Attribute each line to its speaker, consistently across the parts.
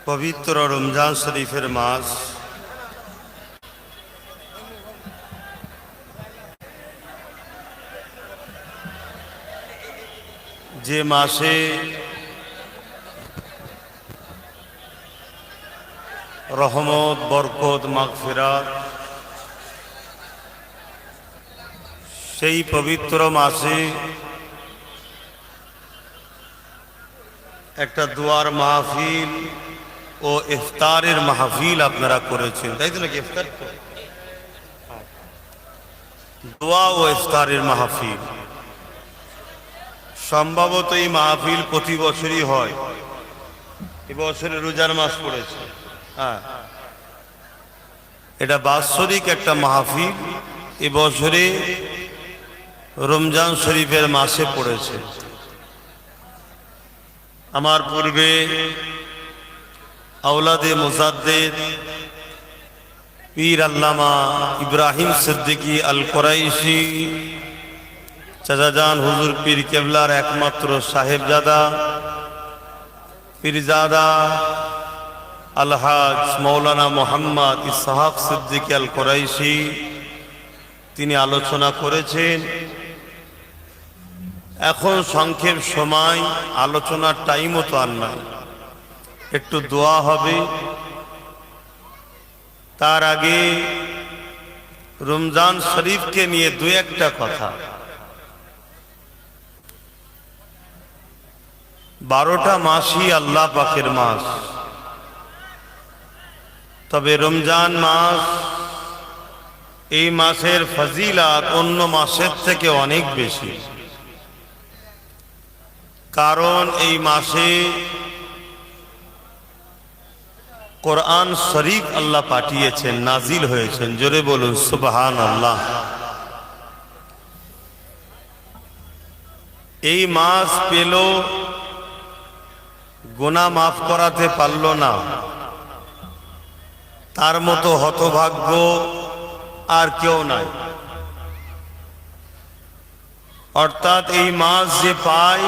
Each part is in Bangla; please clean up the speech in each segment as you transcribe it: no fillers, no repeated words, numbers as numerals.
Speaker 1: পবিত্র রমজান শরীফের মাস, যে মাসে রহমত, বরকত, মাগফিরাত, সেই পবিত্র মাসে একটা দোয়ার মাহফিল ও ইফতারের মাহফিল আপনারা করেছেন, তাই তো নাকি? ইফতার তো দোয়া ও ইফতারের মাহফিল সম্ভবত এই মাহফিল প্রতি বছরই হয়। এবছরে রোজার মাস পড়েছে, এটা বাৎসরিক একটা মাহফিল এবছরে রমজান শরীফের মাসে পড়েছে। আমার পূর্বে আওলাদে মুজাদ্দিদ পীর আল্লামা ইব্রাহিম সিদ্দিকী আল কুরাইশি চাচাজান হুজুর পীর কেবলার একমাত্র সাহেবজাদা পীরজাদা আলহাজ মৌলানা মোহাম্মদ ইসহাক সিদ্দিকী আল কুরাইশি তিনি আলোচনা করেছেন। এখন সংক্ষেপ সময়, আলোচনার টাইমও তো আর নাই, একটু দোয়া হবে। তার আগে রমজান শরীফকে নিয়ে দু একটা কথা। 12টা মাসই আল্লাহ পাকের মাস, তবে রমজান মাস, এই মাসের ফজিলাত অন্য মাসের থেকে অনেক বেশি। কারণ এই মাসে কোরআন শরীফ আল্লাহ পাঠিয়েছেন, নাজিল হয়েছেন। জোরে বলুন সুবহানাল্লাহ। এই মাস পেল, গুনাহ মাফ করাতে পারল না, তার মতো হতভাগ্য আর কেউ নাই। অর্থাৎ এই মাস যে পায়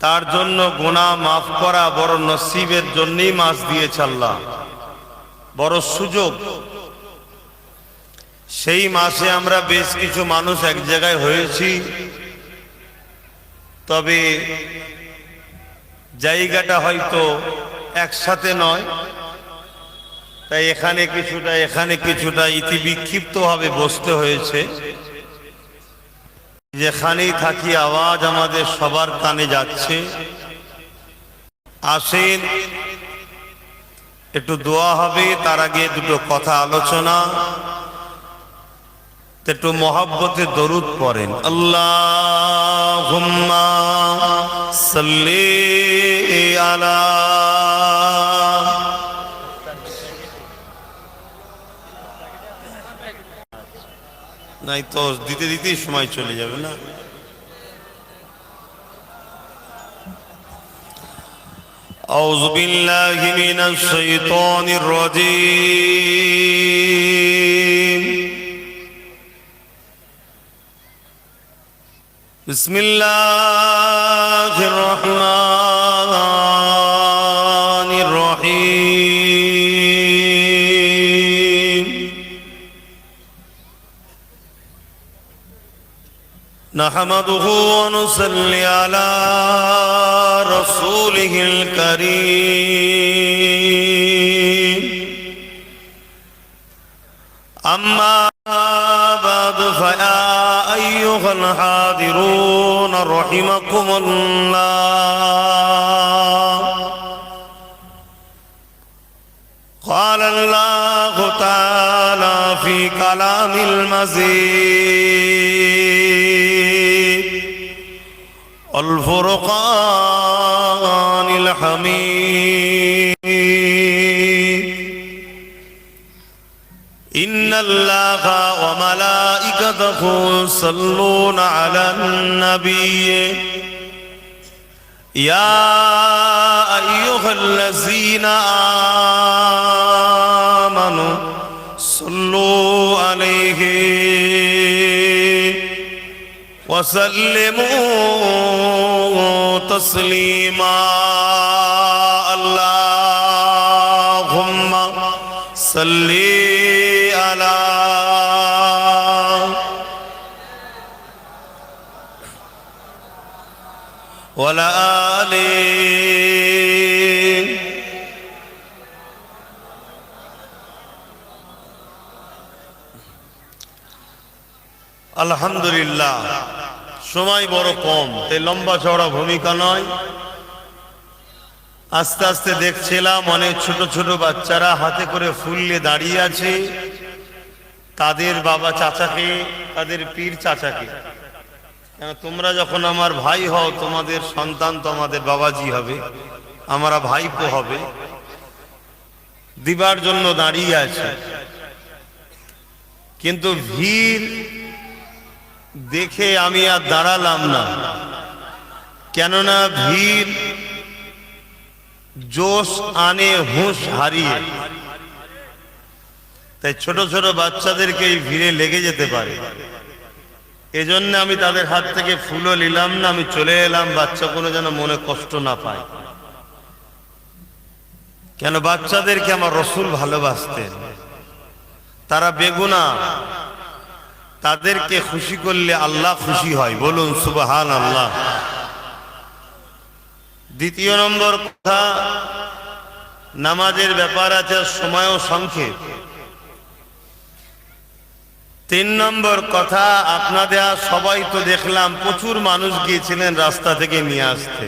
Speaker 1: তার জন্য গুনাহ মাফ করা বড় নসিবের জন্যই মাস দিয়েছে আল্লাহ, বড় সুযোগ। সেই মাসে আমরা বেশ কিছু মানুষ এক জায়গায় হয়েছি, তবে জায়গাটা হয়তো একসাথে নয়, তাই এখানে কিছুটা এখানে কিছুটা ইতিবিক্ষিপ্তভাবে বসতে হয়েছে। যেখানেই থাকি আওয়াজ আমাদের সবার কানে যাচ্ছে। আসেন একটু দোয়া হবে, তার আগে দুটো কথা আলোচনা। একটু মহব্বতে দরুদ পড়েন। আল্লাহুম্মা সাল্লি আলা। নাই তো দিতে দিতেই সময় চলে যাবে না। আউযু বিল্লাহি মিনাশ শাইতানির রাজীম। বিসমিল্লাহির রহমানির রহিম। নাহমাদুহু ওয়া নুসাল্লি আলা রাসূলিহিল কারীম। আম্মা বা'দু ফায়া আইয়ুহাল হাদিরুন রাহিমাকুমুল্লাহ। قال الله تعالى في كلام المزيد والفرقان الحميد إن الله وملائكته يصلون على النبي يا أيها الذين آمنوا صلوا عليه وسلموا تسليما সাল্লি আলা ওয়ালা আলি আলহামদুলিল্লাহ। সময় বড় কম, তাই লম্বা চওড়া ভূমিকা নয়। আস্তে আস্তে দেখছিলাম অনেক ছোট ছোট বাচ্চারা হাতে করে ফুল নিয়ে দাঁড়িয়ে আছে, তাদের বাবা চাচাকে, তাদের পীর চাচাকে। তোমরা যখন আমার ভাই হও, তোমাদের সন্তান তো আমাদের বাবাজি হবে, আমরা ভাইপো হবে, দিবার জন্য দাঁড়িয়ে আছে। কিন্তু ভিড় দেখে আমি আর দাঁড়ালাম না, কেননা ভিড় জোশ আনে হুঁশ হারিয়ে। তাই ছোট ছোট বাচ্চাদেরকে এই ভিড়ে লেগে যেতে পারে, এজন্য আমি তাদের হাত থেকে ফুলও নিলাম না, আমি চলে এলাম, বাচ্চা কোনো যেন মনে কষ্ট না পায়। কেন বাচ্চাদেরকে আমার রসুল ভালোবাসতেন, তারা বেগুনাহ, তাদেরকে খুশি করলে আল্লাহ খুশি হয়, বলুন সুবহানাল্লাহ। দ্বিতীয় নম্বর কথা, নামাজের ব্যাপার আছে, সময়ও সংক্ষেপ। তিন নম্বর কথা, আপনাদের সবাই তো দেখলাম প্রচুর মানুষ গিয়েছিলেন রাস্তা থেকে নিয়ে আসতে।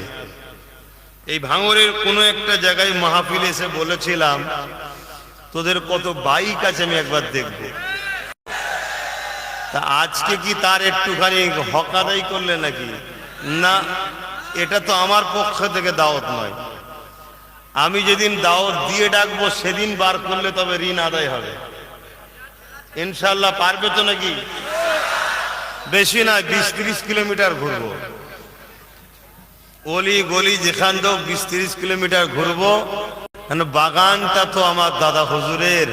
Speaker 1: এই ভাঙড়ের কোনো একটা জায়গায় মাহফিল এসে বলেছিলাম, তোদের কত বাইক আছে আমি একবার দেখব। তা আজকে কি তার একটুখানি হক আদায় করলে নাকি? না, এটা তো আমার পক্ষ থেকে দাওয়াত নয়। আমি যেদিন দাওয়াত দিয়ে ডাকবো সেদিন বার করলে তবে ঋণ আদায় হবে ইনশাল্লাহ। পারবে তো নাকি? বেশি না, 20-30 কিলোমিটার ঘুরবো, অলি গলি যেখান তো 20-30 কিলোমিটার ঘুরবো। কেন বাগানটা তো আমার দাদা হুজুরের,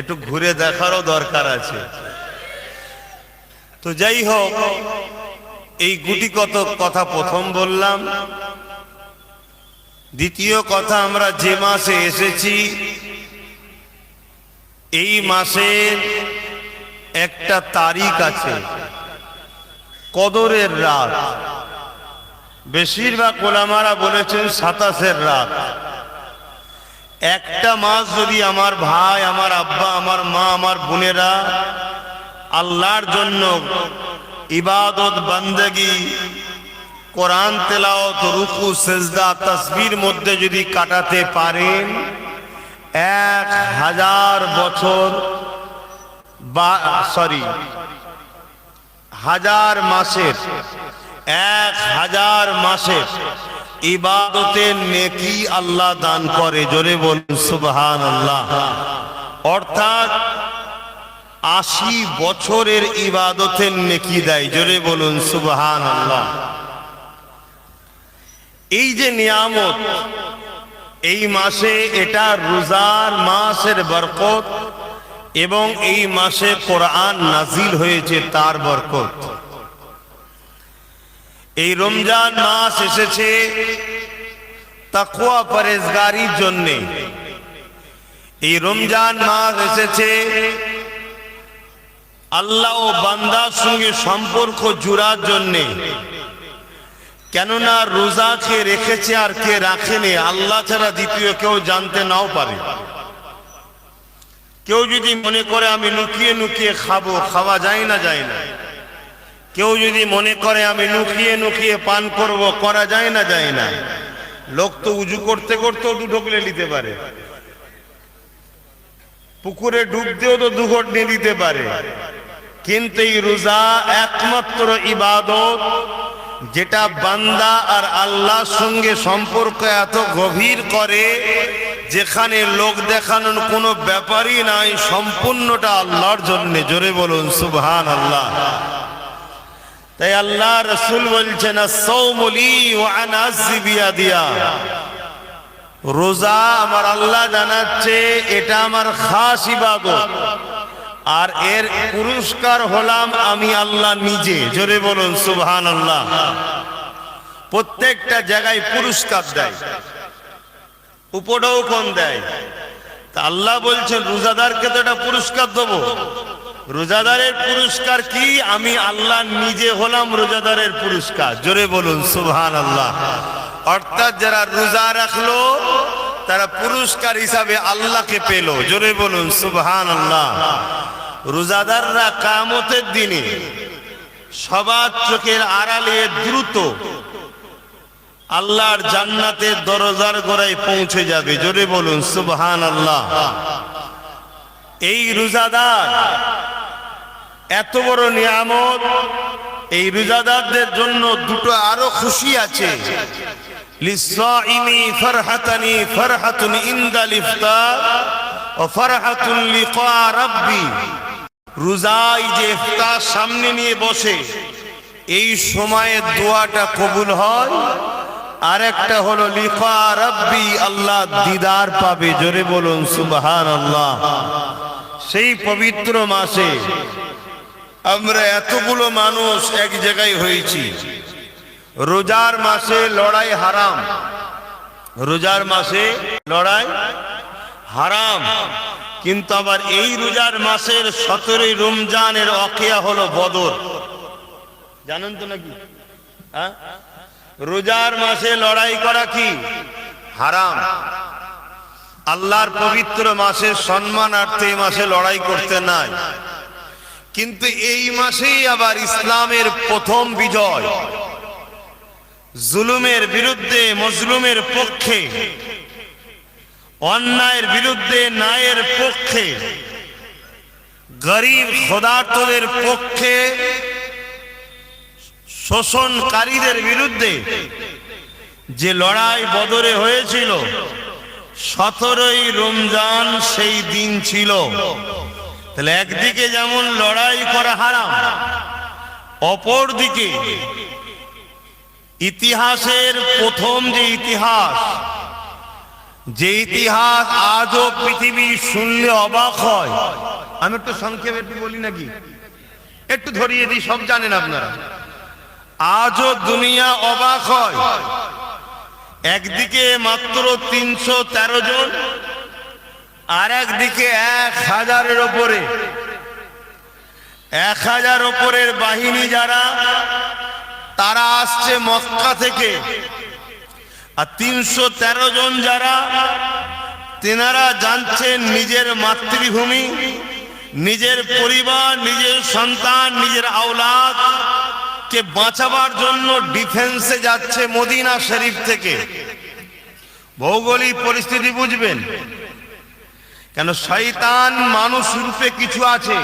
Speaker 1: একটু ঘুরে দেখারও দরকার আছে। তো যাই হোক, এই গুটি কত কথা প্রথম বললাম। দ্বিতীয় কথা, আমরা যে মাসে এসেছি এই মাসের একটা তারিখ আছে, কদরের রাত। বেশিরভাগ ওলামারা বলেছেন 27-এর রাত। একটা মাস যদি আমার ভাই, আমার আব্বা, আমার মা, আমার বোনেরা আল্লাহর জন্য ইবাদত বান্দেগি, কোরআন তেলাওয়াত, রুকু সেজদা তাসবির মধ্যে যদি কাটাতে পারেন, 1000 বছর বা হাজার মাসের, 1000 মাসের ইবাদতের নেকি আল্লাহ দান করে। জোরে বলুন সুবহানাল্লাহ। অর্থাৎ 80 বছরের ইবাদতের নেকি দেয়। জোরে বলুন সুবহানাল্লাহ। এই যে নিয়ামত এই মাসে, এটা রোজার মাসের বরকত, এবং এই মাসে কোরআন নাজিল হয়েছে তার বরকত। এই রমজান মাস এসেছে তাকওয়া পরহেজগারির জন্যে। এই রমজান মাস এসেছে আল্লাহ ও বান্দার সঙ্গে সম্পর্ক জুড়ার জন্যে। কেননা রোজা কে রেখেছে আর কে রাখেনি আল্লাহ ছাড়া দ্বিতীয় কেউ জানতে নাও পারে। কেউ যদি মনে করে আমি লুকিয়ে লুকিয়ে খাবো, খাওয়া যায় না, যায় না। কেউ যদি মনে করে আমি লুকিয়ে লুকিয়ে পান করব, করা যায় না, যায় না। লোক তো উজু করতে করতেও 2 ঢোকলে নিতে পারে, পুকুরে ডুবতেও তো 2 ঘট নিয়ে দিতে পারে। কিন্তু এই রোজা একমাত্র ইবাদত যেটা বান্দা আর আল্লাহর সঙ্গে সম্পর্ক এত গভীর করে, যেখানে লোক দেখানোর কোনো ব্যাপারই নাই, সম্পূর্ণটা আল্লাহর জন্য। জোরে বলুন সুবহানাল্লাহ। তাই আল্লাহ রাসূল বলছেন, আস-সাওমু লি ওয়া আনা আজজি বিয়াদিয়া। রোজা আমার আল্লাহ জানাচ্ছে এটা আমার খাস ইবাদত, আর এর পুরস্কার হলাম আমি আল্লাহ নিজে। জোরে বলুন সুবহানাল্লাহ। প্রত্যেকটা জায়গায় পুরস্কার দেয়, উপঢৌকন দেয়। তা আল্লাহ বলছেন রোজাদারকে তো এটা পুরস্কার দেবো। রোজাদারের পুরস্কার কি? আমি আল্লাহ নিজে হলাম রোজাদারের পুরস্কার। জোরে বলুন সুবহানাল্লাহ। অর্থাৎ যারা রোজা রাখলো তারা পুরস্কার হিসাবে আল্লাহকে পেল। জোরে বলুন সুবহানাল্লাহ। রোজাদাররা কিয়ামতের দিনে সবার চোখের আড়ালে দ্রুত আল্লাহর জান্নাতের দরজার গোড়ায় পৌঁছে যাবে। জোরে বলুন সুবহানাল্লাহ। এই রোজাদার এত বড় নিয়ামত, এই রোজাদারদের জন্য দুটো আরো খুশি আছে। লিসাইমি ফারহাতানি ফারহাতুন ইনদাল ইফতার ও ফারহাতুন লিকা রাব্বি। রোজায় যে ইফতার সামনে নিয়ে বসে এই সময়ে দোয়াটা কবুল হয়। আর একটা হলো লিকা রাব্বি, আল্লাহ দিদার পাবে। জোরে বলুন সুবহানাল্লাহ। সেই পবিত্র মাসে আমরা এতগুলো মানুষ এক জায়গায় হয়েছি। রোজার মাসে লড়াই হারাম, রোজার মাসে লড়াই হারাম। কিন্তু আবার এই রোজার মাসের 17ই রমজানের ওয়াকিয়া হলো বদর। জানেন তো নাকি? হ্যাঁ, রোজার মাসে লড়াই করা কি হারাম। আল্লাহর পবিত্র মাসের সম্মানার্থে এই মাসে লড়াই করতে নাই। কিন্তু এই মাসেই আবার ইসলামের প্রথম বিজয়। জুলুমের বিরুদ্ধে মজলুমের পক্ষে, অন্যায়ের বিরুদ্ধে ন্যায়ের পক্ষে, গরিব ক্ষুধার্তদের পক্ষে, শোষণকারীদের বিরুদ্ধে যে লড়াই বদরে হয়েছিল, 17ই রমজান সেই দিন ছিল। তাহলে একদিকে যেমন লড়াই করা হারাম, অপরদিকে ইতিহাসের প্রথম যে ইতিহাস, যে ইতিহাস আজও পৃথিবী শুনলে অবাক হয়। আমি একটু সংক্ষেপে একটু বলি নাকি, একটু ধরিয়ে দিই, সব জানেন আপনারা। আজও দুনিয়া অবাক হয়। একদিকে মাত্র 313 জন, আর একদিকে 1000-এর ওপরে, 1000 ওপরের বাহিনী যারা, তারা আসছে মক্কা থেকে। আর 313 জন যারা, তেনারা জানছেন নিজের মাতৃভূমি, নিজের পরিবার, নিজের সন্তান, নিজের আওলাদ কে বাঁচাবার জন্য ডিফেন্সে যাচ্ছে মদিনা শরীফ থেকে। ভৌগোলিক পরিস্থিতি বুঝবেন, কেন শয়তান মানুষ রূপে কিছু আছে,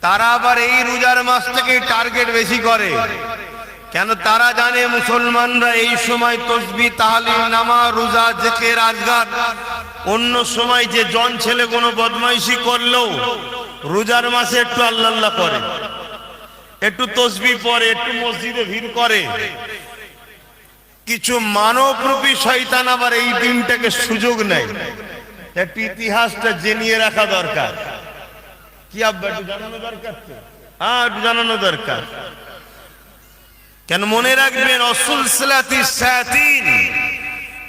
Speaker 1: তারা আবার এই রোজার মাস থেকে টার্গেট বেশি করে। কেন? তারা জানে মুসলমানরা এই সময় তসবিহ, তাহলিল, নামাজ, রোজা, জিকির, আজকার, অন্য সময় যে জন ছেলে কোনো বদমাইশি করলেও রোজার মাসে একটু আল্লাহ আল্লাহ করে, একটু তসবিহ পড়ে, একটু মসজিদে ভিড় করে। কিছু মানবরূপী শয়তান আবার এই দিনটাকে সুযোগ নেয়। একটু ইতিহাসটা জেনে রাখা দরকার। কি আব্বা একটু জানানো দরকার তো? হ্যাঁ, একটু জানানো দরকার। কেন? মনে রাখবেন, অসুল সালাতি শায়াতিন,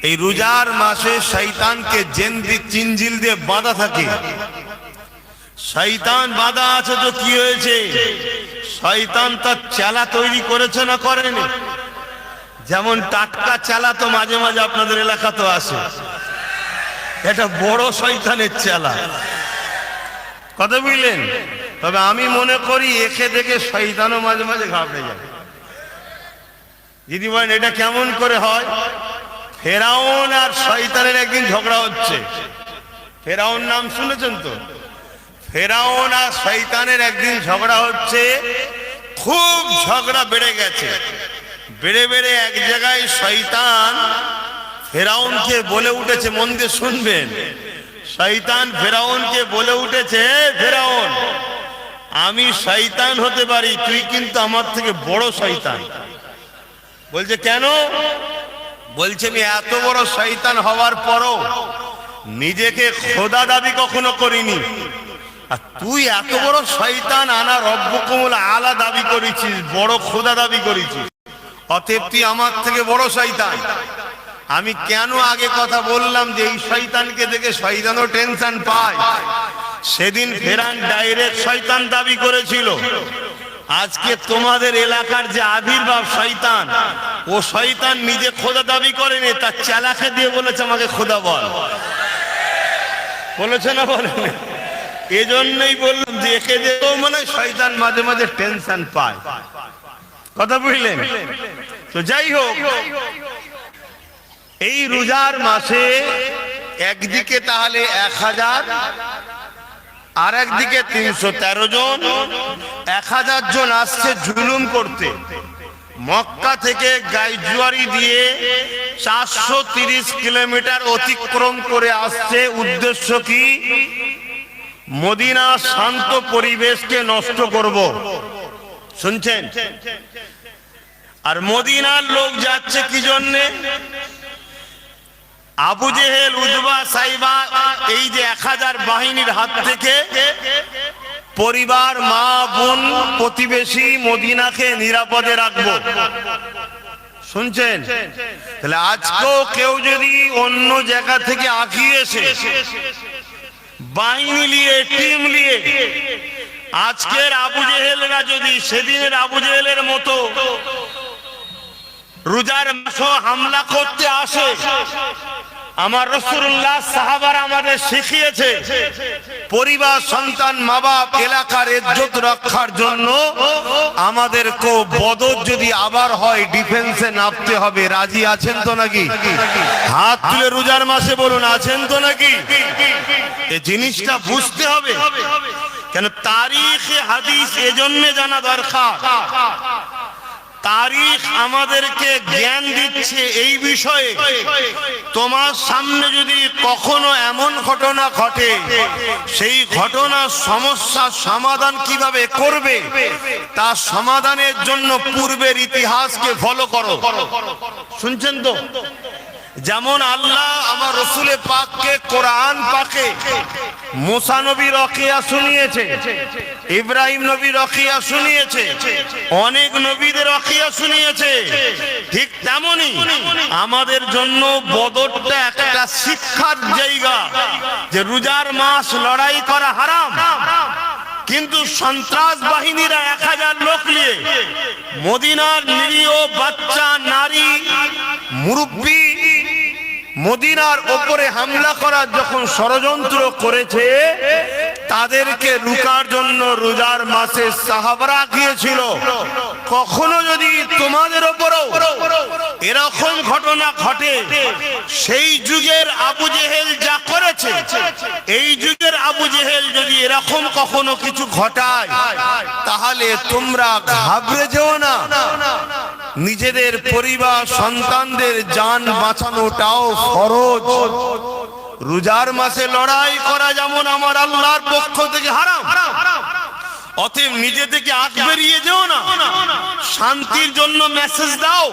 Speaker 1: এই রোজার মাসে শয়তানকে চিনজিল দিয়ে বাঁধা থাকে। শয়তান বাঁধা আছে তো কি হয়েছে? শয়তান তার চালা তৈরি করেছে না করেনি? যেমন টাটকা চালা তো মাঝে মাঝে আপনাদের এলাকা তো আসে, এটা বড় শয়তানের চালা। কথা বুঝলেন? তবে আমি মনে করি একে দেখে শয়তানও মাঝে মাঝে ঘাবড়ে যায়। যদি বলেন এটা কেমন করে হয়? ফেরাউন আর শয়তানের একদিন ঝগড়া হচ্ছে। ফেরাউন নাম শুনেছেন তো? ফেরাউন আর শয়তানের একদিন ঝগড়া হচ্ছে। খুব ঝগড়া বেড়ে গেছে। বেড়ে বেড়ে এক জায়গায় শয়তান ফেরাউনকে বলে উঠেছে, মন দিয়ে শুনবেন, শয়তান ফেরাউনকে বলে উঠেছে, ফেরাউন, আমি শয়তান হতে পারি, তুই কিন্তু আমার থেকে বড় শয়তান। বলছে কেন? বলছে আমি এত বড় শয়তান হওয়ার পরও নিজেকে খোদা দাবি কখনো করিনি, আর তুই এত বড় শয়তান, আনা রব্বুকুমুল আলা দাবি করেছিস, বড় খোদা দাবি করেছিস, অতএব তুই আমার থেকে বড় শয়তান। আমি কেন আগে কথা বললাম যে এই শয়তানকে দেখে শয়তানও টেনশন পায়। সেদিন ফেরান ডাইরেক্ট শয়তান দাবি করেছিল, আজকে তোমাদের এলাকার যে আবির্ভাব শয়তান, ও শয়তান নিজে খোদা দাবি করেনি, তার চালাকে দিয়ে বলেছে আমাকে খোদা বল। বলেছে না বলেন? এজন্যই বললাম যে একে দেখেও মনে হয় শয়তান মাঝে মাঝে টেনশন পায়। কথা বুঝলেন? তো যাই হোক, এই রোজার মাসে একদিকে তাহলে 1000, আর একদিকে 313 জন, 1000 জন আসছে জুলুম করতে। মক্কা থেকে গাইজুয়ারি দিয়ে 430 কিলোমিটার অতিক্রম করে আসছে। উদ্দেশ্য কি? মদিনা শান্ত পরিবেশকে নষ্ট করব। শুনছেন? আর মদিনার লোক যাচ্ছে কি জন্যে? আবু জেহেল, উতবা, সাইবা, এই যে 1000 বাহিনীর হাত থেকে পরিবার, মা, বোন, প্রতিবেশী মদিনাকে নিরাপদে রাখবো। শুনছেন? তাহলে আজকেও কেউ যদি অন্য জায়গা থেকে আগিয়ে এসে বাহিনী নিয়ে, টিম নিয়ে, আজকের আবু জেহেলরা যদি সেদিনের আবু জেহেলের মতো রোজার মাসে হামলা করতে আসে, আমার রাসূলুল্লাহ সাহাবারা আমাদের শিখিয়েছে পরিবার, সন্তান, মা বাপ, এলাকার ইজ্জত রক্ষার জন্য আমাদেরকে বদর যদি আবার হয় ডিফেন্সে নামতে হবে। রাজি আছেন তো নাকি? হাত তুলে রোজার মাসে বলুন, আছেন তো নাকি? এই জিনিসটা বুঝতে হবে। কেন তারিখে হাদিস এজন্য জানা দরকার। তারিখ আমাদেরকে জ্ঞান দিচ্ছে এই বিষয়ে, তোমার সামনে যদি কখনো এমন ঘটনা ঘটে, সেই ঘটনার সমস্যার সমাধান কিভাবে করবে, তার সমাধানের জন্য পূর্বের ইতিহাসকে ফলো করো। শুনছেন তো? যেমন আল্লাহ আমার রসুলের পাককে কোরআন পাকে মুসা নবী রকিয়া শুনিয়েছে, ইব্রাহিম নবী রকিয়া শুনিয়েছে, অনেক নবীদের রকিয়া শুনিয়েছে। ঠিক তেমনি আমাদের জন্য বদরটা একটা শিক্ষার জায়গা, যে রোজার মাস লড়াই করা হারাম, কিন্তু সন্ত্রাস বাহিনীরা 1000 লোক নিয়ে মদিনার নিরীহ বাচ্চা, নারী, মুরব্বী মদিনার উপরে হামলা করার যখন ষড়যন্ত্র করেছে, তাদেরকে রুকার জন্য রোজার মাসে সাহাবারা গিয়েছিল। কখনো যদি তোমাদের উপরও এরকম ঘটনা ঘটে, সেই যুগের আবু জেহেল যা করেছে, এই যুগের আবু জেহেল যদি এরকম কখনো কিছু ঘটায়, তাহলে তোমরা ঘাবড়ে যেও না। নিজেদের পরিবার, সন্তানদের জান বাঁচানোটাও ফরজ। রোজার মাসে লড়াই করা যেমন আমার আল্লাহর পক্ষ থেকে হারাম, অতএব নিজে থেকে আগ বেরিয়ে যেও না। শান্তির জন্য মেসেজ দাও,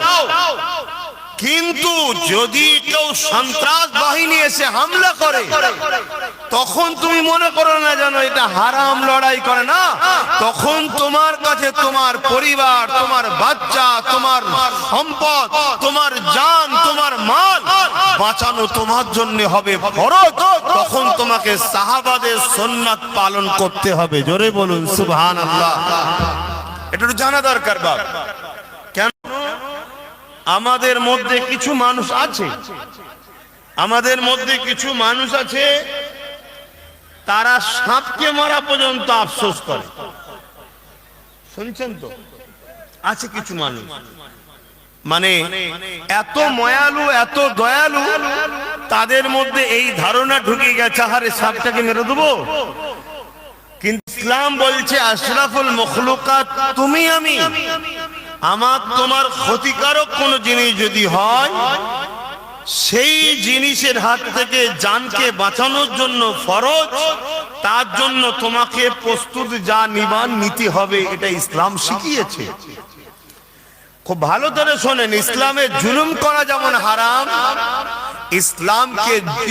Speaker 1: কিন্তু যদি কেউ সন্ত্রাস বাহিনী এসে হামলা করে, তখন তুমি মনে করো না যেন এটা হারাম লড়াই করে না। তখন তোমার কাছে তোমার পরিবার, তোমার বাচ্চা, তোমার সম্পদ, তোমার জান, তোমার মাল বাঁচানো তোমার জন্য হবে ফরজ। তখন তোমাকে সাহাবাদের সুন্নাত পালন করতে হবে। জোরে বলুন সুবহানাল্লাহ। এটা তো জানা দরকার বাপ। কেন? আমাদের মধ্যে কিছু মানুষ আছে, আমাদের মধ্যে কিছু মানুষ আছে, তারা সাপকে মারা পর্যন্ত আফসোস করে। শুনছেন তো? আছে কিছু মানুষ মানে এত মায়ালু, এত দয়ালু, তাদের মধ্যে এই ধারণা ঢুকে গেছে, আরে সাপটাকে মেরে দেবো। কিন্তু ইসলাম বলছে আশরাফুল মখলুকাত তুমি আমি, আমার তোমার ক্ষতিকারক কোন জিনিস যদি হয়, সেই জিনিসের হাত থেকে জানকে বাঁচানোর জন্য ফরজ, তার জন্য তোমাকে প্রস্তুত যা নিবান নিতে হবে। এটা ইসলাম শিখিয়েছে। খুব ভালো করে শোনেন, ইসলামে জুলুম করা যেমন হারাম,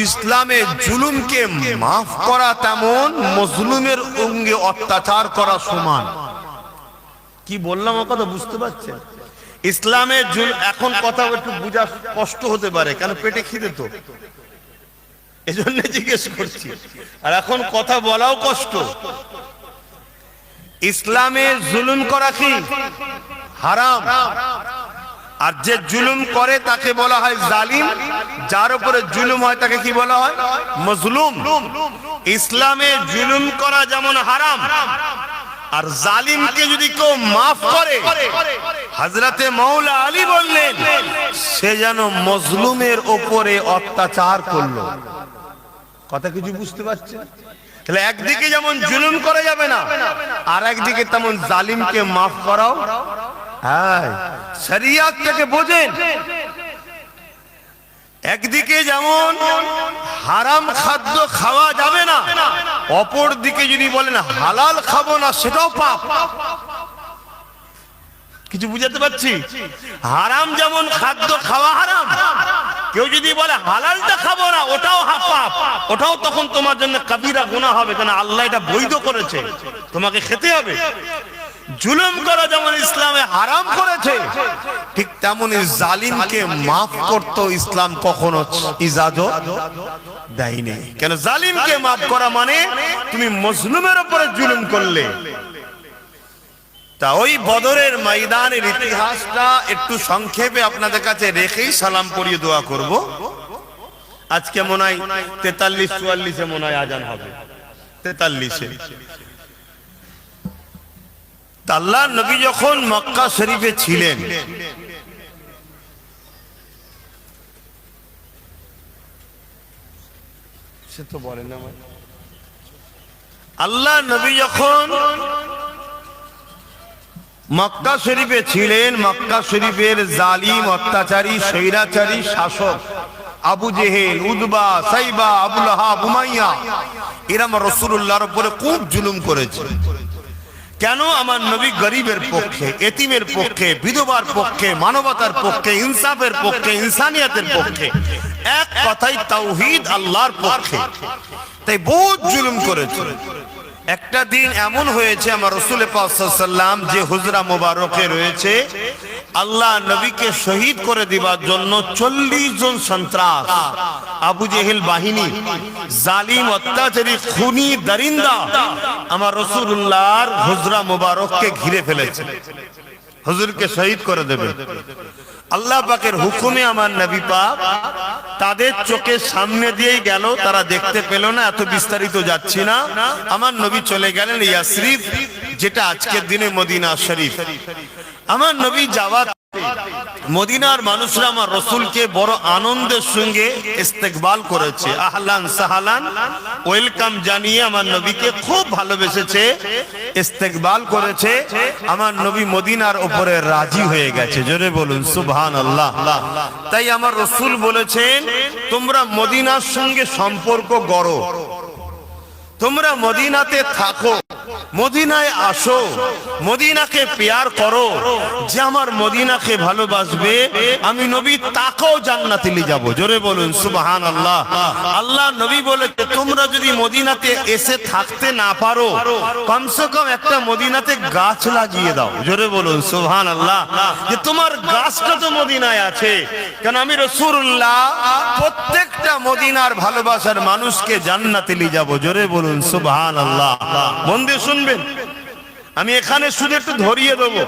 Speaker 1: ইসলামে জুলুমকে মাফ করা তেমন মজলুমের অঙ্গে অত্যাচার করা সমান। কি বললাম ও কথা বুঝতে পারছেন? ইসলামে এখন কথা একটু বোঝা কষ্ট হতে পারে, কেন পেটে খিদে তো, এজন্য জিজ্ঞেস করছি। আর এখন কথা বলাও কষ্ট। ইসলামে জুলুম করা কি হারাম, আর যে জুলুম করে তাকে বলা হয় জালিম, যার উপরে জুলুম হয় তাকে কি বলা হয়? মজলুম। ইসলামে জুলুম করা যেমন হারাম, আর জালিমকে যদি কেউ মাফ করে, হযরতে মাওলা আলী বললেন সে যেন মজলুমের উপরে অত্যাচার করলো। কথা কিছু বুঝতে পারছেন? তাহলে একদিকে যেমন জুলুম করা যাবে না, আর একদিকে তেমন জালিমকে মাফ করাও। হ্যাঁ, শরিয়তটাকে বোঝেন। একদিকে যেমন হারাম খাদ্য খাওয়া যাবে না, অপর দিকে যদি বলেন হালাল খাবো না, সেটাও পাপ। কিছু বুঝাতে পারছি? হারাম যেমন খাদ্য খাওয়া হারাম, কেউ যদি বলে হালালটা খাবো না, ওটাও পাপ, ওটাও তখন তোমার জন্য কবিরা গুনাহ হবে, কারণ আল্লাহ এটা বৈধ করেছে, তোমাকে খেতে হবে। জুলুম করা যেমন ইসলামে হারাম করেছে, ঠিক তেমনি জালিমকে মাফ করতে ইসলাম কখনো ইজাজত দেয়নি। কেন? জালিমকে মাফ করা মানে তুমি মজলুমের উপরে জুলুম করলে। তা ওই বদরের ময়দানের ইতিহাসটা একটু সংক্ষেপে আপনাদের কাছে রেখেই সালাম পড়িয়ে দোয়া করব। আজকে মনে হয় 43-44 মনে হয় আজান হবে, 43-এ। আল্লাহর নবী যখন মক্কা শরীফে ছিলেন, সে তো বলেন না, আল্লাহর নবী যখন মক্কা শরীফে ছিলেন, মক্কা শরীফের জালিম অত্যাচারী স্বৈরাচারী শাসক আবু জেহেল, উতবা, সাইবা, আবু লাহাব, উমাইয়া, এরা রাসূলুল্লাহর উপরে খুব জুলুম করেছে। কেন? আমার নবী গরিবের পক্ষে, এতিমের পক্ষে, বিধবার পক্ষে, মানবতার পক্ষে, ইনসাফের পক্ষে, ইনসানিয়াতের পক্ষে, এক কথাই তাওহীদ আল্লাহর পক্ষে। তাই বহুত জুলুম করেছে। একটা দিন এমন হয়েছে, আমার রাসূল পাক সাল্লাল্লাহু আলাইহি ওয়াসাল্লাম যে হুজরা মোবারকে রয়েছে, আল্লাহ নবীকে শহীদ করে দিবার জন্য 40 জন সন্ত্রাস আবু জেহেল বাহিনী, জালিম অত্যাচারী খুনি দরিন্দা আমার রাসূলুল্লাহর হুজরা মোবারককে ঘিরে ফেলেছে, হুজুরকে শহীদ করে দেবে। আল্লাহ পাকের হুকুমে আমার নবী পাক তাদের চোখের সামনে দিয়েই গেল, তারা দেখতে পেল না, এত বিস্তারিত যাচ্ছি না। আমার নবী চলে গেলেন ইয়াসরিব, যেটা আজকের দিনে মদিনা শরীফ। আমার নবী যাওয়ার মদিনার মানুষরা আমার রাসূলকে বড় আনন্দের সঙ্গে ইস্তেকবাল করেছে, আহলান সাহালান ওয়েলকাম জানিয়ে আমার নবীকে খুব ভালোবেসেছে, ইস্তেকবাল করেছে। আমার নবী মদিনার উপরে রাজি হয়ে গেছে, জোরে বলুন সুবহানাল্লাহ। তাই আমার রাসূল বলেছেন, তোমরা মদিনার সঙ্গে সম্পর্ক গড়ো, তোমরা মদিনাতে থাকো, মদিনায় আসো, মদিনাকে প্যার করো। যে আমার মদিনাকে ভালোবাসবে, আমি নবী তাকেও জান্নাতে নিয়ে যাব, জোরে বলুন সুবহানাল্লাহ। আল্লাহ নবী বলেছে, তোমরা যদি মদিনাতে এসে থাকতে না পারো, কমসে কম একটা মদিনাতে গাছ লাগিয়ে দাও, জোরে বলুন সুবহানাল্লাহ। যে তোমার গাছটা তো মদিনায় আছে, কারণ আমি রাসূলুল্লাহ প্রত্যেকটা মদিনার ভালোবাসার মানুষকে জান্নাতে নিয়ে যাব, জোরে বলুন সুবহানাল্লাহ। মন দিয়ে শুনবেন, আমি এখানে শুধু একটু ধরিয়ে দেবো।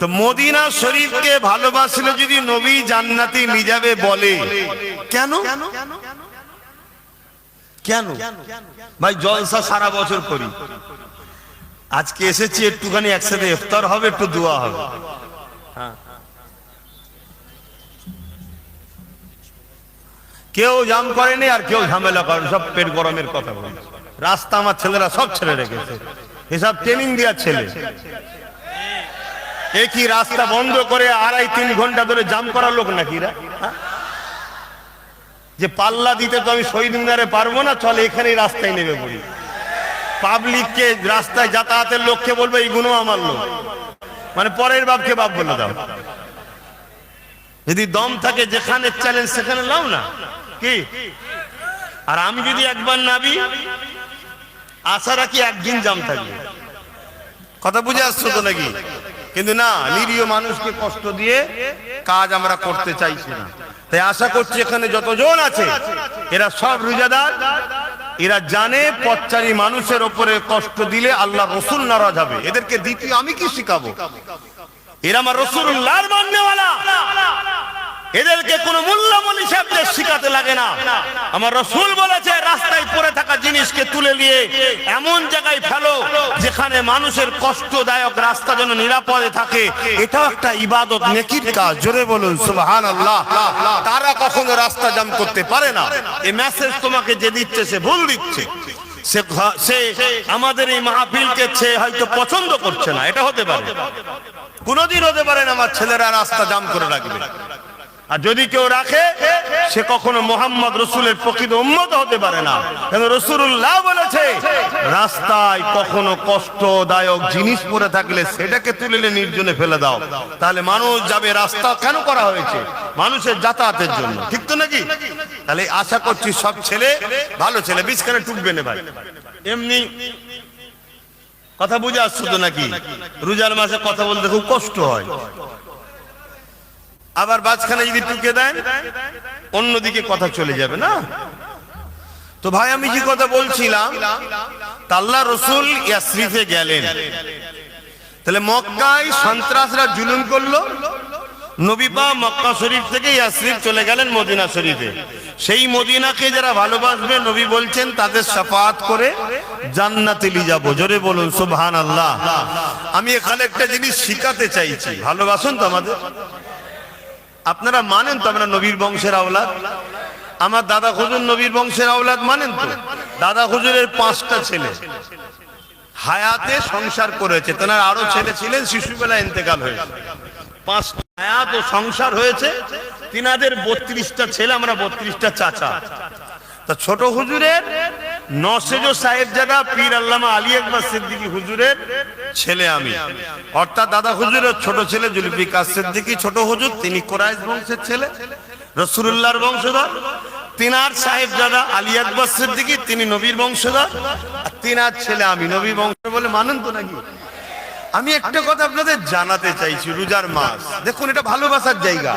Speaker 1: তো মদিনা শরীফকে ভালোবাসলে যদি নবী জান্নাতে নিয়ে যাবে বলে, কেন? কেন ভাই? জলসা সারা বছর করি, আজকে এসেছি একটুখানি একসাথে ইফতার হবে, একটু দোয়া হবে। কেউ জাম করেনি আর কেউ ঝামেলা করেনি, সব পেট গরমের কথা বলে। রাস্তা আমার ছেলেরা সব ছেড়ে রেখেছে, এসব ট্রেনিং দেওয়ার ছেলে। একই রাস্তা বন্ধ করে 2.5-3 ঘন্টা ধরে জাম করার লোক নাকি রা? যে পাল্লা দিতে তো আমি শহীদ মিনারে পারবো না, চলে এখানেই রাস্তায় নেমে পড়ি। পাবলিককে রাস্তায় যাতায়াতের লোককে বলবে এইগুলো আমার লোক, মানে পরের বাপকে বাপ বলে দাও। যদি দম থাকে যেখানে চ্যালেঞ্জ সেখানে লাও না কি? আর আমি যদি একবার নাবি, আশা রাখি একদিন জাম থাকবে। কথা বুঝে আসছো তো নাকি? কিন্তু না, নিরীহ মানুষকে কষ্ট দিয়ে কাজ আমরা করতে চাইছি না। তাই আশা করছি এখানে যতজন আছে এরা সব রোজাদার, এরা জানে পথচারী মানুষের উপরে কষ্ট দিলে আল্লাহ রসুল নারাজ হবে। এদেরকে দ্বিতীয় আমি কি শিখাবো? এরা আমার রাসূলুল্লাহর মাননেওয়ালা, এদেরকে কোনো মূল্যমণি শব্দের শিখাতে লাগে না। আমার রাসূল বলেছে রাস্তায় পড়ে থাকা জিনিসকে তুলে নিয়ে এমন জায়গায় ফেলো যেখানে মানুষের কষ্টদায়ক রাস্তা যেন নিরাপদে থাকে। এটাও একটা ইবাদত, নেকির কাজ। জোরে বলুন সুবহানাল্লাহ। তারা কখনো রাস্তা জাম করতে পারে না। এই মেসেজ তোমাকে যে দিচ্ছে সে ভুল দিচ্ছে। সে আমাদের এই মাহফিলকে সে হয়তো পছন্দ করছে না, এটা হতে পারে। কোনদিন হতে পারে না আমার ছেলেরা রাস্তা জাম করে রাখবে। আর যদি কেউ রাখে সে কখনো মোহাম্মদ রসুলের প্রকৃত উম্মত হতে পারে না। কেন রাসূলুল্লাহ বলেছে রাস্তায় কখনো কষ্টদায়ক জিনিস পড়ে থাকলে সেটাকে তুলে নির্জনে ফেলে দাও। তাহলে মানুষ যাবে। রাস্তা কেন করা হয়েছে? মানুষের যাতায়াতের জন্য, ঠিক তো নাকি? তাহলে আশা করছি সব ছেলে ভালো ছেলে, বিছখানে টুকবে না ভাই। এমনি কথা বুঝে আসছো তো নাকি? রোজার মাসে কথা বলতে খুব কষ্ট হয়। আবার মাঝখানে যদি টুকে দেন অন্যদিকে কথা চলে যাবে না। তো ভাই আমি যে কথা বলছিলাম, আল্লাহ রসুল ইয়াসরিফে গেলেন। তাহলে মক্কায় সন্ত্রাসরা জুলুম করলো, নবী পাক মক্কা শরীফ থেকে ইয়াসরিফ চলে গেলেন মদিনা শরীফে। সেই মদিনাকে যারা ভালোবাসবে নবী বলছেন তাদের শাফাআত করে জান্নাতে নিয়ে যাব। জোরে বলুন সুবহানাল্লাহ। আমি এখানে একটা জিনিস শিখাতে চাইছি, ভালোবাসুন তো আমাদের। আপনারা মানেন তো আমরা নবীর বংশের আওলাদ? আমার দাদা হুজুর নবীর বংশের আওলাদ মানেন তো? দাদা হুজুরের 5টা ছেলে হায়াতে সংসার করেছে, তেনার আরো ছেলে ছিলেন শিশুবেলা ইন্তেকাল হয়েছে। 5টা হায়াত ও সংসার হয়েছে, তিনাদের 32টা ছেলে, আমরা 32টা চাচা। তা ছোট হুজুরের নসেজো সাহেবজাদা পীর আল্লামা আলী আকবর সিদ্দিকী হুজুরের ছেলে আমি, অর্থাৎ দাদা হুজুরের ছোট ছেলে জুলফিকার সিদ্দিকী ছোট হুজুর, তিনি কুরাইশ বংশের ছেলে, রাসূলুল্লাহর বংশধর। তিনার সাহেবজাদা আলী আকবর সিদ্দিকী, তিনি নবীর বংশধর। আর তিনার ছেলে আমি, নবী বংশ বলে মানেন তো নাকি? আমি একটা কথা আপনাদের জানাতে চাইছি, রোজার মাস দেখুন এটা ভালোবাসার জায়গা।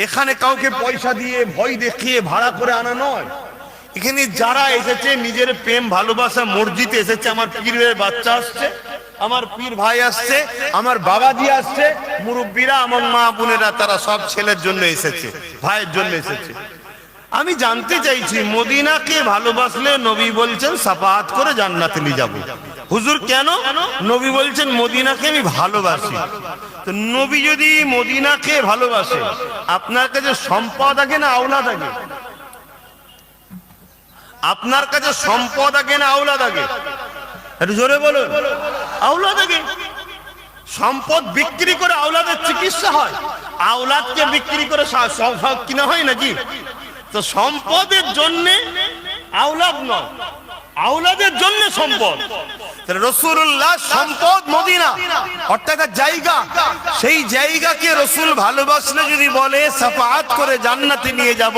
Speaker 1: এখানে কাউকে পয়সা দিয়ে ভয় দেখিয়ে ভাড়া করে আনা নয়। এখানে যারা এসেছে নিজের প্রেম ভালোবাসা মসজিদে এসেছে। আমার পীরের বাচ্চা আসছে, আমার পীর ভাই আসছে, আমার বাবাজি আসছে, মুরব্বীরা, আমার মা বোনেরা, তারা সব ছেলের জন্য এসেছে, ভাইয়ের জন্য এসেছে। আমি জানতে চাইছি মদিনাকে ভালোবাসলে নবী বলছেন শাফাআত করে জান্নাতে নিয়ে যাব। হুজুর কেন? নবী বলছেন মদিনাকে আমি ভালোবাসি। তো নবী যদি মদিনাকে ভালোবাসে, আপনার কাছে সম্পদ আগে না আওলাদ আগে? আপনার কাছে সম্পদ আগে না আওলাদ আগে? একটু জোরে বলুন। আওলাদ আগে। সম্পদ বিক্রি করে আওলাদের চিকিৎসা হয়, আওলাদকে বিক্রি করে সব কিনা হয় নাকি? তো সম্পদের জন্য আওলাদ নয়, আওলাদের জন্য সম্পদ। রাসূলুল্লাহ সম্পদ মদিনা, অর্থাৎ জায়গা। সেই জায়গাকে রাসূল ভালোবাসলে যদি বলে শাফাআত করে জান্নাতে নিয়ে যাব,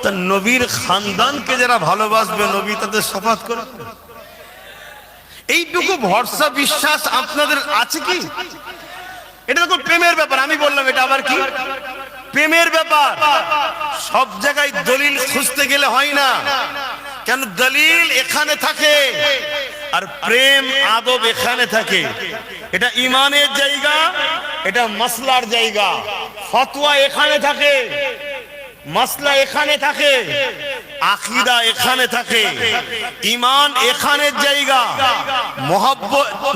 Speaker 1: তা নবীর খানদানকে যারা ভালোবাসবে নবী তাদের শাফাআত করে। এইটুকু ভরসা বিশ্বাস আপনাদের আছে কি? এটা তো প্রেমের ব্যাপার। আমি বললাম এটা আবার কি? প্রেমের ব্যাপার। সব জায়গায় দলিল খুঁজতে গেলে হয় না। কেন? দলিল এখানে থাকে আর প্রেম আদব এখানে থাকে। এটা ইমানের জায়গা, এটা মাসলার জায়গা। ফতোয়া এখানে থাকে, মাসলা এখানে থাকে, আকীদা এখানে থাকে, ঈমান এখানের জায়গা,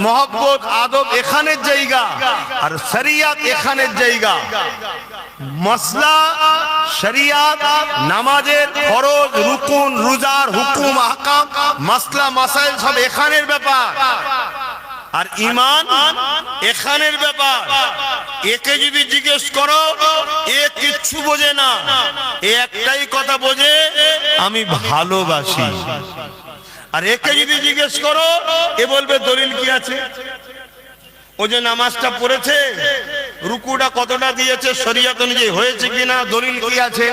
Speaker 1: মহব্বত আদব এখানের জায়গা, আর শরিয়ত এখানের জায়গা। মাসলা, শরিয়ত, নামাজের ফরজ, রুকুন, রোজার হুকুম, আহকাম, মাসলা মাসাইল সব এখানের ব্যাপার। আর ঈমান এখানের ব্যাপার। একে যদি জিজ্ঞেস করো এ কিচ্ছু বোঝে না, এ একটাই কথা বোঝে আমি ভালোবাসি। আর একে যদি জিজ্ঞেস করো এ বলবে দলিল কি আছে? ও যে নামাজটা পড়েছে, রুকুটা কতটা দিয়েছে, শরীয়ত অনুযায়ী হয়েছে কিনা, দলিল কি আছে?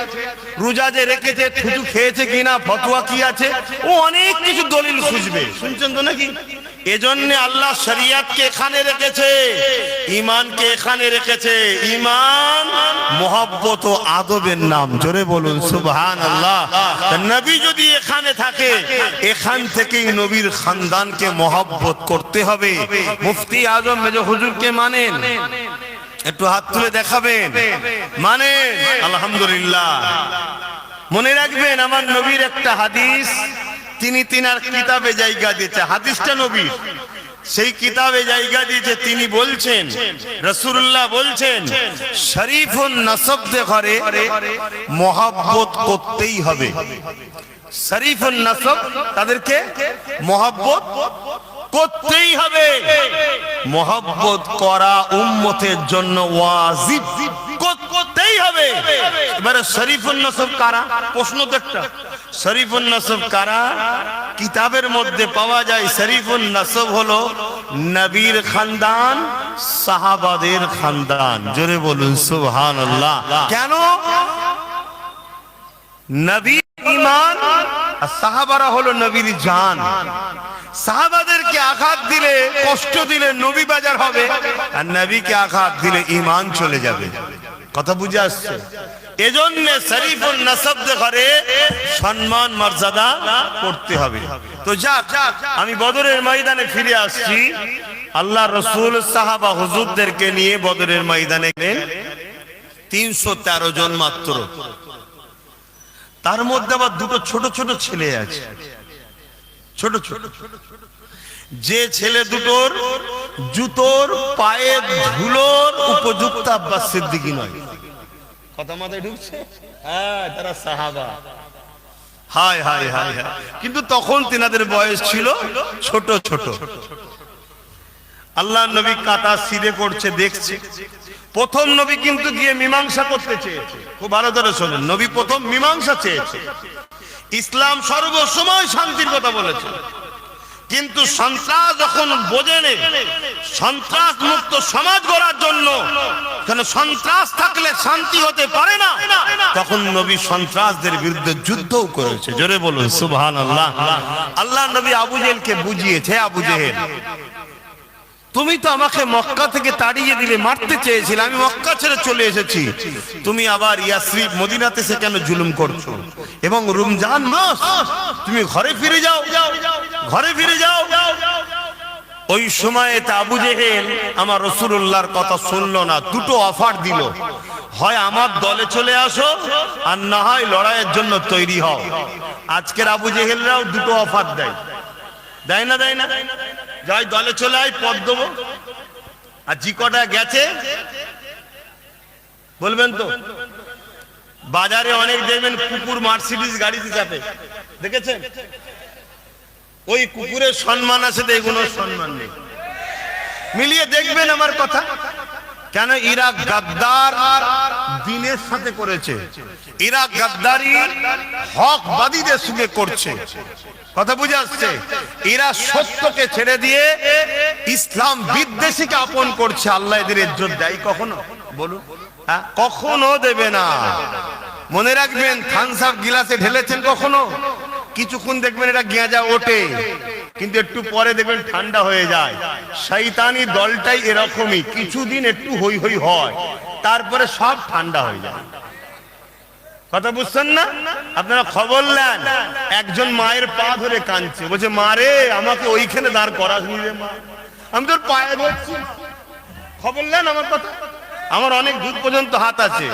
Speaker 1: রোজা যে রেখেছে থুতু খেয়েছে কিনা, ফতোয়া কি আছে? ও অনেক কিছু দলিল খুঁজবে। শুনছেন তো নাকি? এজন্য আল্লাহ শরিয়তকে এখানে রেখেছে, ঈমানকে এখানে রেখেছে। ঈমান মুহাব্বত ও আদবের নাম। জোরে বলুন সুবহানাল্লাহ। নবী যদি এখানে থাকে, এখান থেকেই নবীর খানদানকে মুহাব্বত করতে হবে। মুফতি আজম মেজর হুজুরকে মানেন? একটু হাত তুলে দেখাবেন। মানেন? আলহামদুলিল্লাহ। মনে রাখবেন, আমার নবীর একটা হাদিস তিনি তিনার কিতাবে জায়গা দিয়েছে। হাদিসটা নবীর, সেই কিতাবে জায়গা দিয়েছে। তিনি বলছেন, রাসূলুল্লাহ বলছেন, শরীফুন নাসবদের ঘরে মুহাব্বত করতেই হবে। শরীফুন নাসব, তাদেরকে মুহাব্বত করতেই হবে। মুহাব্বত করা উম্মতের জন্য ওয়াজিব, করতেই হবে। এবারে শরীফুন নাসব কারা? প্রশ্ন তো একটা, শরীফুন নাসব কারা? কিতাবের মধ্যে পাওয়া যায় শরীফুন নাসব হলো নবীর খানদান, সাহাবাদের খানদান। জোরে বলুন সুবহানাল্লাহ। কেন? নবী ঈমান আর সাহাবারা হলো নবীর জান। সাহাবাদেরকে আঘাত দিলে, কষ্ট দিলে নবী বাজার হবে, আর নবীকে আঘাত দিলে ঈমান চলে যাবে। কথা বুঝে আসছে? এজন্য শরীফুন নাসবদের ঘরে সম্মান মর্যাদা করতে হবে। তো যাক, আমি বদরের ময়দানে ফিরে আসছি। আল্লাহ রাসূল সাহাবা হুজুরদেরকে নিয়ে বদরের ময়দানে গেলেন 313 জন মাত্র। তার মধ্যে আবার দুটো ছোট ছোট ছেলে আছে, ছোট ছোট। যে ছেলে দুটোর জুতোর পায়ে ধুলোর উপযুক্ত আব্বাস সিদ্দিকী নয়। কথা মাথায় ঢুকছে? হ্যাঁ, তারা সাহাবা। হায় হায় হায় হায়। কিন্তু তখন তিনাদের বয়স ছিল ছোট ছোট। আল্লাহ নবী কাটা সিধে করছে, দেখছে। প্রথম নবী কিন্তু গিয়ে মীমাংসা করতে চেয়েছে। খুব ভালো করে শোনেন, নবী প্রথম মীমাংসা চেয়েছে। ইসলাম সর্বসময় শান্তির কথা বলেছে, কিন্তু সন্ত্রাস যখন বোঝেনে, সন্ত্রাস মুক্ত সমাজ গড়ার জন্য, কারণ সন্ত্রাস থাকলে শান্তি হতে পারে না, তখন নবী সন্ত্রাসদের বিরুদ্ধে যুদ্ধও করেছে। জোরে বলুন সুবহানাল্লাহ। আল্লাহ নবী আবু জেহেলকে বুঝিয়েছে, আবু জেহেল, তুমি তো আমাকে মক্কা থেকে তাড়িয়ে দিলে, মারতে চেয়েছিলে, আমি মক্কা ছেড়ে চলে এসেছি, তুমি আবার ইয়াসরিব মদিনাতে এসে কেন জুলুম করছো? এবং রমজান মাস, তুমি ঘরে ফিরে যাও, ঘরে ফিরে যাও। ওই সময়ে আবু জেহেল আমার রাসূলুল্লাহর কথা শুনলো না। দুটো অফার দিল, হয় আমার দলে চলে আসো, আর না হয় লড়াইয়ের জন্য তৈরি হও। আজকের আবু জেহেলরাও দুটো অফার দেয়, দেয় না? দেয় না? যাই দলে চলে আয়, পদ দেবো। আর জি কটা গেছে বলবেন তো? বাজারে অনেক দেখবেন কুকুর মার্সিডিজ গাড়িতে চাপে, দেখেছেন? ওই কুকুরের সম্মান আছে তো এগুলোর সম্মান নেই। মিলিয়ে দেখবেন আমার কথা। কেন? এরা গাদ্দার দিনের সাথে করেছে, এরা গাদ্দারি হকবাদীদের সঙ্গে করছে। কথা বুঝে আসছে? এরা সত্যকে ছেড়ে দিয়ে ইসলাম বিদ্বেষীকে আপন করছে। আল্লাহ এদের ইজ্জত দেয় কখনো? বলুন, কখনো দেবে না। মনে রাখবেন, থামস আপ গিলাসে ঢেলেছেন কখনো? কিছুক্ষণ দেখবেন এটা গেঁজা ওঠে, কিন্তু একটু পরে দেখবেন ঠান্ডা হয়ে যায়। শয়তানি দলটাই এরকমই, কিছুদিন একটু হই হই হয়, তারপরে সব ঠান্ডা হয়ে যায়। কথা বুঝছেন না? আপনারা খবর নেন, একজন মায়ের পা ধরে কাঁদছে, বলছে, মা রে, আমাকে ওইখানে দাঁড় করাসনি রে মা, আমি তোর পায়ে ধরছি। খবর নেন আমার কথা। আমার অনেক দূর পর্যন্ত হাত আছে।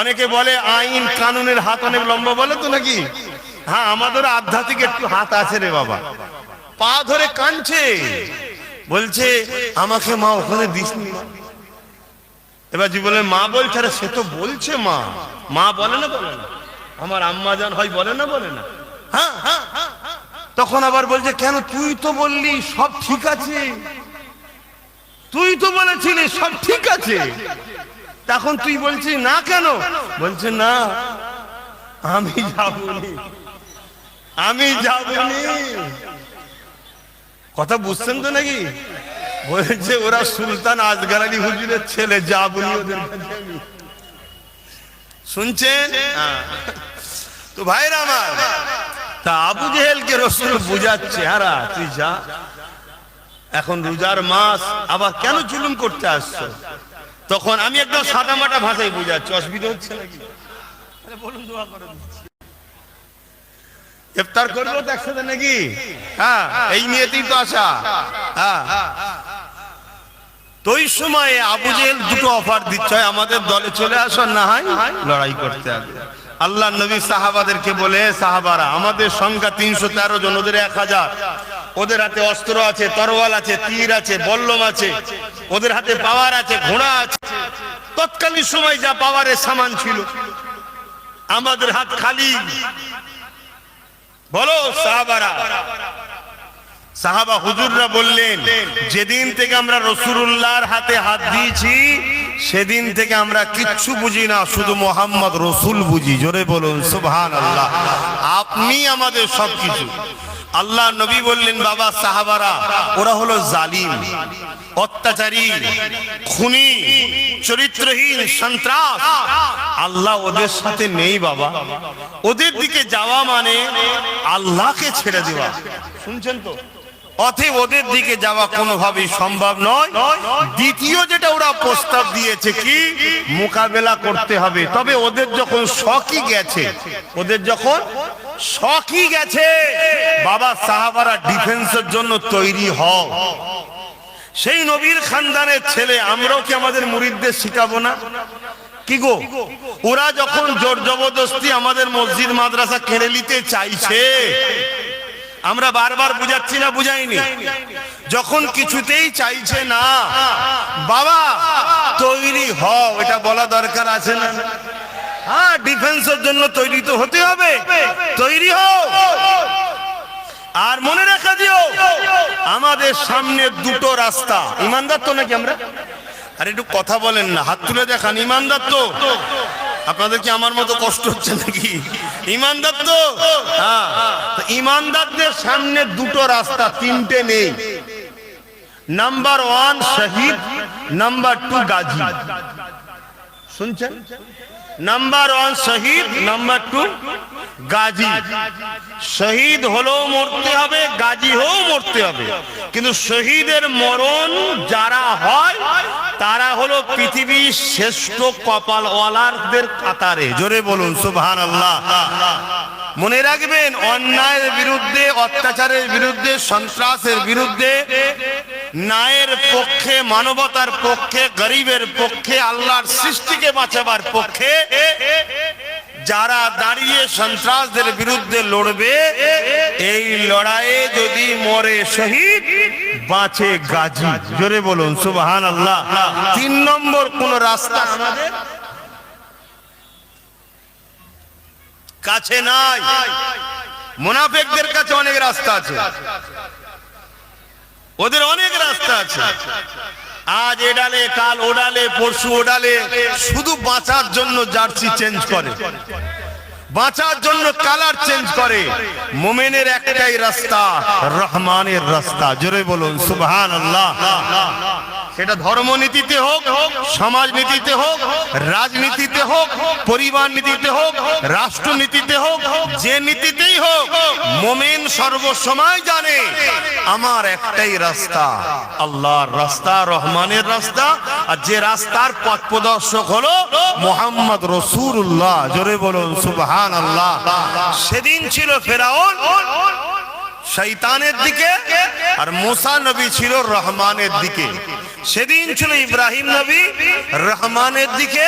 Speaker 1: অনেকে বলে আইন কানুনের হাত অনেক লম্বা, বলে তো নাকি? হ্যাঁ, আমাদের আধ্যাত্মিক একটু হাত আছে রে বাবা। পা ধরে কাঁদছে, বলছে আমাকে মা ওখানে দিসনি। এবার জি বলে, মা বলছে, আরে সে তো বলছে মা, মা বলে না? বলে না? আমার আম্মা জান হয়, বলে না? বলে না? হ্যাঁ হ্যাঁ। তখন আবার বলছে, কেন? তুই তো বললি সব ঠিক আছে, তুই তো বলেছিলি সব ঠিক আছে, তখন তুই বলছিস না কেন? বলছে, না, আমি যাবনি, আমি যাবনি। কথা বুঝছেন তো নাকি? বলছে, ওরা সুলতান আসগর আলী হুজুরের ছেলে, যাবনি ওদের কাছে আমি। শুনছেন তো ভাইরা আমার? তা আবু জেহেলকে রাসূল বুঝাচ্ছে, হারা তুই যা, এখন রোজার মাস, আবার কেন জুলুম করতে আসছো? তখন আমি একদম সাদামাটা ভাষায় বুঝাচ্ছি, অসুবিধা হচ্ছে নাকি? বলুন, দোয়া করে দিচ্ছি। ইফতার করবো তো একসাথে নাকি? হ্যাঁ, এই নিয়েতেই তো আসা। হ্যাঁ, তো ওই সময়ে আবু জেহেল দুটো অফার দিচ্ছে, আমাদের দলে চলে আসো, না হয় লড়াই করতে হবে। আল্লাহ নবী সাহাবাদেরকে বলে, সাহাবারা আমাদের সংখ্যা 313 জন, ওদের 1000, ওদের হাতে অস্ত্র আছে, তরোয়াল আছে, তীর আছে, বল্লম আছে, ওদের হাতে পাওয়ার আছে, ঘোড়া আছে, তৎকালীন সময় যা পাওয়ারের সামান ছিল, আমাদের হাত খালি। বলো সাহাবারা। সাহাবা হুজুররা বললেন, যেদিন থেকে আমরা রাসূলুল্লাহর হাতে হাত দিয়েছি সেদিন থেকে আমরা কিচ্ছু বুঝি না, শুধু মোহাম্মদ রসুল বুঝি। জোরে বলুন সুবহানাল্লাহ। আপনি আমাদের সবকিছু। আল্লাহ নবী বললেন, বাবা সাহাবারা ওরা হলো জালিম, অত্যাচারী, খুনি, চরিত্রহীন, সন্ত্রাস। আল্লাহ ওদের সাথে নেই বাবা। ওদের দিকে যাওয়া মানে আল্লাহকে ছেড়ে দেওয়া। শুনছেন তো? অতএব ওদের দিকে যাওয়া কোনোভাবেই সম্ভব নয়। দ্বিতীয় যেটা ওরা প্রস্তাব দিয়েছে কি, মোকাবেলা করতে হবে। তবে ওদের যখন শখই গেছে, ওদের যখন শখই গেছে, বাবা সাহাবারা ডিফেন্সের জন্য তৈরি হও। সেই নবীর খানদানের ছেলে আমরাও কি আমাদের মুরিদদের শিখাবো না? কি গো, ওরা যখন জোর জবরদস্তি আমাদের মসজিদ মাদ্রাসা কেড়ে নিতে চাইছে, আমরা বারবার বুঝাচ্ছি না, বুঝাইনি? যখন কিছুতেই চাইছে না, বাবা তৈরি হও, এটা বলা দরকার আছে না? হ্যাঁ, ডিফেন্সের জন্য তৈরি তো হতে হবে, তৈরি হও। আর মনে রাখা দিও, আমাদের সামনে দুটো রাস্তা। ইমানদার তো নাকি আমরা? আর একটু কথা বলেন না, হাত তুলে দেখান। ইমানদার তো? আপনাদের কি আমার মতো কষ্ট হচ্ছে নাকি? ইমানদার তো? হ্যাঁ, ইমানদারদের সামনে দুটো রাস্তা, তিনটে নেই। নাম্বার 1 শহীদ, নাম্বার 2 গাজী। শুনছেন? নাম্বার 1 শহীদ, নাম্বার 2 গাজী। শহীদ হলেও মরতে হবে, গাজী হয়েও মরতে হবে। কিন্তু শহীদের মরণ যারা হয় তারা হলো পৃথিবীর শ্রেষ্ঠ কপালওয়ালাদের কাতারে। জোরে বলুন সুবহানাল্লাহ। মনে রাখবেন, অন্যায়ের বিরুদ্ধে, অত্যাচারের বিরুদ্ধে, সন্ত্রাসের বিরুদ্ধে, ন্যায়ের পক্ষে, মানবতার পক্ষে, গরিবের পক্ষে, আল্লাহর সৃষ্টিকে বাঁচাবার পক্ষে যারা দাঁড়িয়ে সন্ত্রাসদের বিরুদ্ধে লড়বে, এই লড়াইয়ে যদি মরে শহীদ, বাঁচে গাজী। জোরে বলুন সুবহানাল্লাহ। 3 নম্বর কোন রাস্তা আমাদের কাছে নাই। মুনাফিকদের কাছে অনেক রাস্তা আছে, ওদের অনেক রাস্তা আছে। আজ এডালে, কাল ওডালে, পরশু ওডালে, শুধু বাঁচার জন্য জার্সি চেঞ্জ করে, বাঁচার জন্য কালার চেঞ্জ করে। মুমিনের একটাই রাস্তা, রহমানের রাস্তা। জোরে বলুন সুবহানাল্লাহ। সেটা ধর্মনীতিতে হোক, সমাজনীতিতে হোক, রাজনীতিতে হোক, পরিবার নীতিতে হোক, রাষ্ট্রনীতিতে হোক, যে নীতিতেই হোক, মুমিন সর্বসময় জানে আমার একটাই রাস্তা, আল্লাহর রাস্তা, রহমানের রাস্তা। আর যে রাস্তার পথ প্রদর্শক হলো মুহাম্মদ রাসূলুল্লাহ। জোরে বলুন সুবহানাল্লাহ। সেদিন ছিল ফেরাউন শয়তানের দিকে, আর মুসা নবী ছিল রহমানের দিকে। সেদিন ছিল ইব্রাহিম নবী রহমানের দিকে,